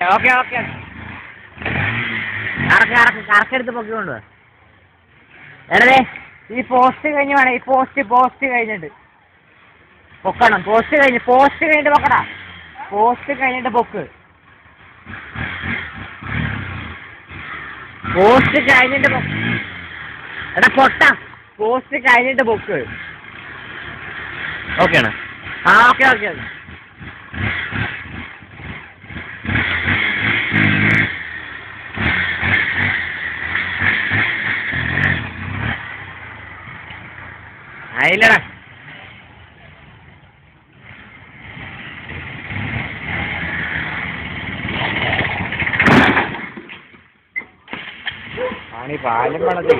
Okay okay കറക്കെടുത്ത് പൊക്കിക്കൊണ്ട് എടേ ഈ post കഴിഞ്ഞ് വേണം ഈ പോസ്റ്റ് കഴിഞ്ഞിട്ട് പൊക്കണം. പോസ്റ്റ് കഴിഞ്ഞിട്ട് പൊക്കടാ. പോസ്റ്റ് കഴിഞ്ഞിട്ട് പൊക്ക്. പോസ്റ്റ് കഴിഞ്ഞിട്ട് എടാ പൊട്ട. പോസ്റ്റ് കഴിഞ്ഞിട്ട് പൊക്ക്. ഓക്കെ ആണ്. ആ ഓക്കെ ഓക്കെ ഓക്കെ. ആയില്ലടാ. പാലും വെള്ളത്തിൽ